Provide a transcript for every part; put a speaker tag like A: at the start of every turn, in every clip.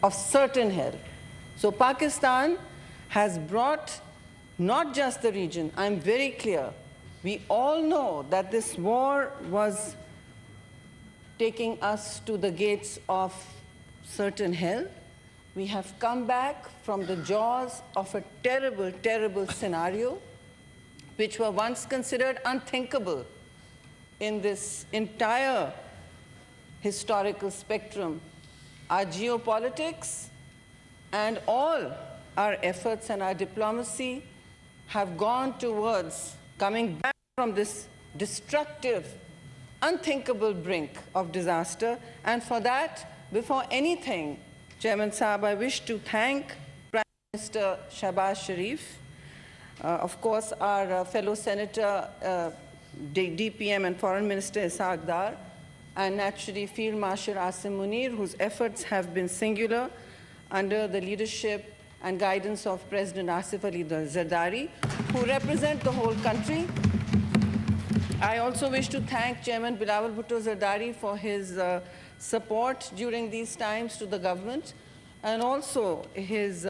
A: of certain hell. So Pakistan has brought not just the region, I'm very clear. We all know that this war was taking us to the gates of certain hell. We have come back from the jaws of a terrible, terrible scenario, which were once considered unthinkable in this entire historical spectrum. Our geopolitics and all our efforts and our diplomacy have gone towards coming back from this destructive, unthinkable brink of disaster. And for that, before anything, Chairman Saab, I wish to thank Prime Minister Shehbaz Sharif, of course, our fellow Senator, DPM and Foreign Minister Ishaq Dar, and naturally Field Marshal Asim Munir, whose efforts have been singular under the leadership and guidance of President Asif Ali Zardari, who represent the whole country. I also wish to thank Chairman Bilawal Bhutto Zardari for his support during these times to the government, and also his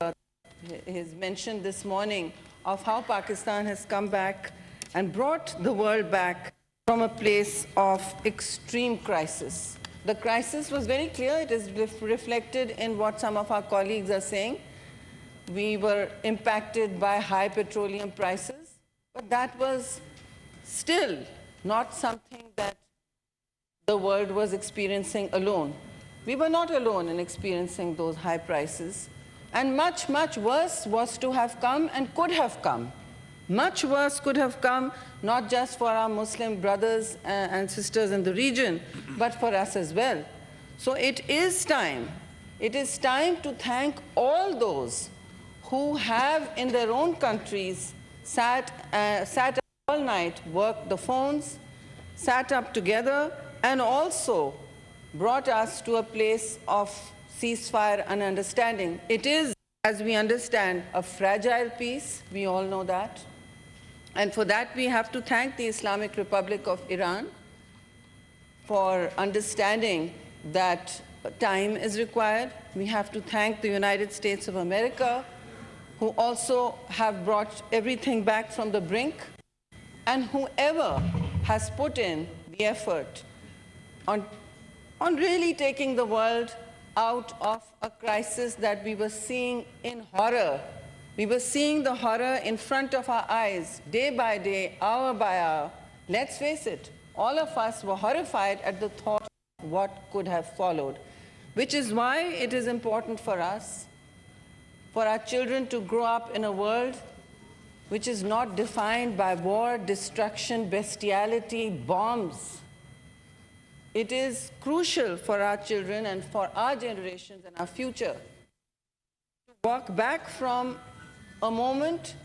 A: mention this morning of how Pakistan has come back and brought the world back from a place of extreme crisis. The crisis was very clear. It is reflected in what some of our colleagues are saying. We were impacted by high petroleum prices, but that was still not something that the world was experiencing alone. We were not alone in experiencing those high prices. And much, much worse was to have come and could have come. Much worse could have come, not just for our Muslim brothers and sisters in the region, but for us as well. So it is time to thank all those who have in their own countries sat all night, worked the phones, sat up together, and also brought us to a place of ceasefire and understanding. It is, as we understand, a fragile peace. We all know that. And for that, we have to thank the Islamic Republic of Iran for understanding that time is required. We have to thank the United States of America, who also have brought everything back from the brink, and whoever has put in the effort on really taking the world out of a crisis that we were seeing in horror. We were seeing the horror in front of our eyes, day by day, hour by hour. Let's face it, all of us were horrified at the thought of what could have followed, which is why it is important for us, for our children to grow up in a world which is not defined by war, destruction, bestiality, bombs. It is crucial for our children and for our generations and our future to walk back from a moment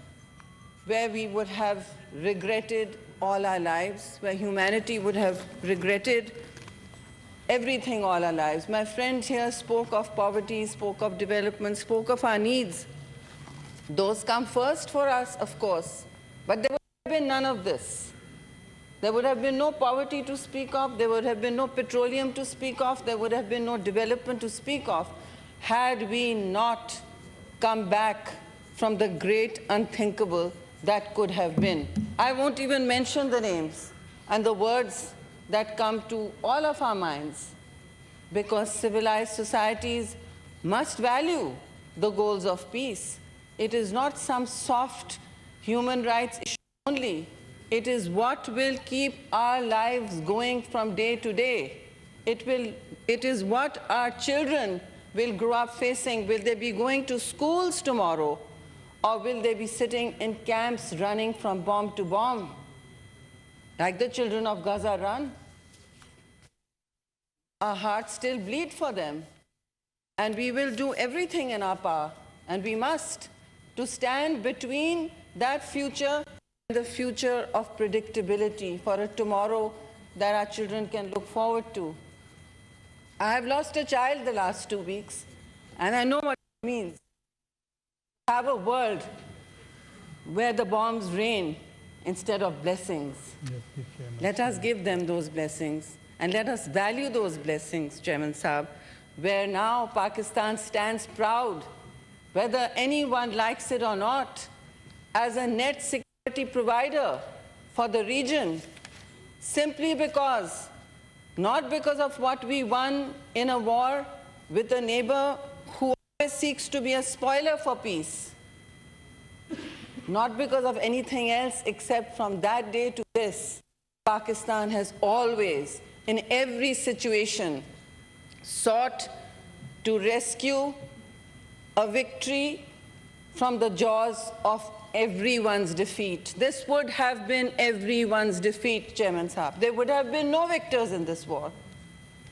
A: where we would have regretted all our lives, where humanity would have regretted everything all our lives. My friend here spoke of poverty, spoke of development, spoke of our needs. Those come first for us, of course, but there would have been none of this. There would have been no poverty to speak of, there would have been no petroleum to speak of, there would have been no development to speak of, had we not come back from the great unthinkable that could have been. I won't even mention the names and the words that come to all of our minds, because civilized societies must value the goals of peace. It is not some soft human rights issue only. It is what will keep our lives going from day to day. It is what our children will grow up facing. Will they be going to schools tomorrow, or will they be sitting in camps running from bomb to bomb, like the children of Gaza run? Our hearts still bleed for them, and we will do everything in our power, and we must, to stand between that future and the future of predictability, for a tomorrow that our children can look forward to. I have lost a child the last 2 weeks, and I know what it means to have a world where the bombs rain instead of blessings. Let us give them those blessings, and let us value those blessings, Chairman Saab, where now Pakistan stands proud, whether anyone likes it or not, as a net security provider for the region, simply because, not because of what we won in a war with a neighbor who always seeks to be a spoiler for peace, not because of anything else except from that day to this, Pakistan has always, in every situation, sought to rescue a victory from the jaws of everyone's defeat. This would have been everyone's defeat, Chairman Sahab. There would have been no victors in this war.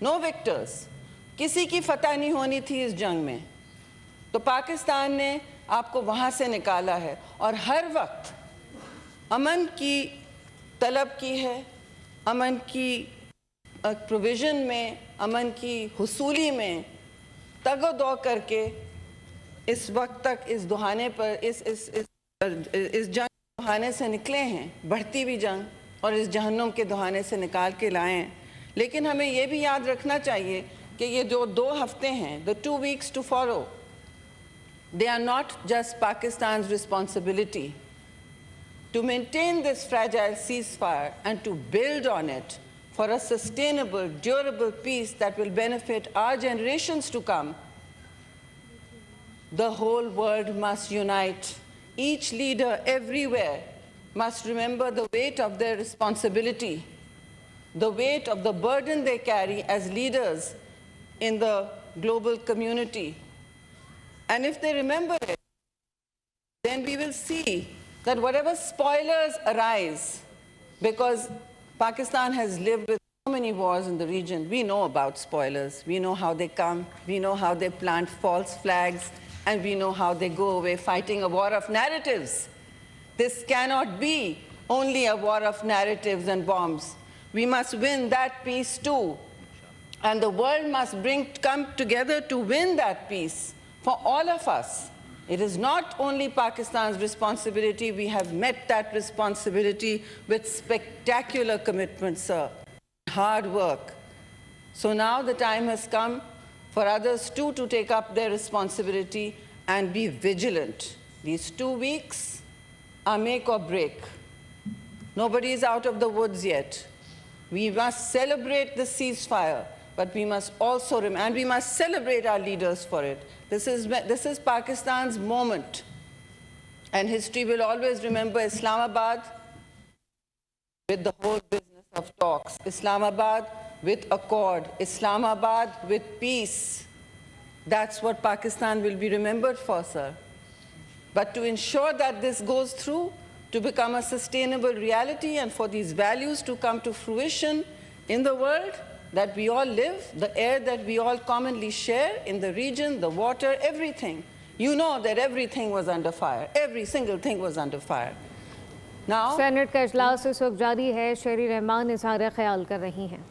A: No victors. किसी की फतह नहीं होनी थी इस जंग में. तो पाकिस्तान ने आपको वहाँ से निकाला है और हर वक्त अमन की तलब की है, अमन की प्रोविज़न में, अमन की हुसूली में तगो-दो करके इस वक्त तक इस दुहाने पर इस जंग दुहाने से निकले हैं, बढ़ती भी जंग और इस जहन्नुम के दुहाने से निकाल के लाए हैं. लेकिन हमें ये भी याद रखना चाहिए कि ये जो 2 हफ्ते हैं, the 2 weeks to follow, they are not just Pakistan's responsibility. To maintain this fragile ceasefire and to build on it for a sustainable, durable peace that will benefit our generations to come, the whole world must unite. Each leader everywhere must remember the weight of their responsibility, the weight of the burden they carry as leaders in the global community. And if they remember it, then we will see that whatever spoilers arise, because Pakistan has lived with so many wars in the region, we know about spoilers. We know how they come, we know how they plant false flags, and we know how they go away fighting a war of narratives. This cannot be only a war of narratives and bombs. We must win that peace too. And the world must come together to win that peace for all of us. It is not only Pakistan's responsibility. We have met that responsibility with spectacular commitment, sir, hard work. So now the time has come for others too to take up their responsibility and be vigilant. These 2 weeks are make or break. Nobody is out of the woods yet. We must celebrate the ceasefire, but we must also and we must celebrate our leaders for it. This is Pakistan's moment, and history will always remember Islamabad with the whole business of talks, Islamabad with accord, Islamabad with peace. That's what Pakistan will be remembered for, sir. But to ensure that this goes through, to become a sustainable reality, and for these values to come to fruition in the world that we all live, the air that we all commonly share in the region, the water, everything. You know that everything was under fire. Every single thing was under fire. Now,
B: senate का इजलास इस वक्त जारी है. शेरी रहमान इजहार ख्याल कर रही हैं.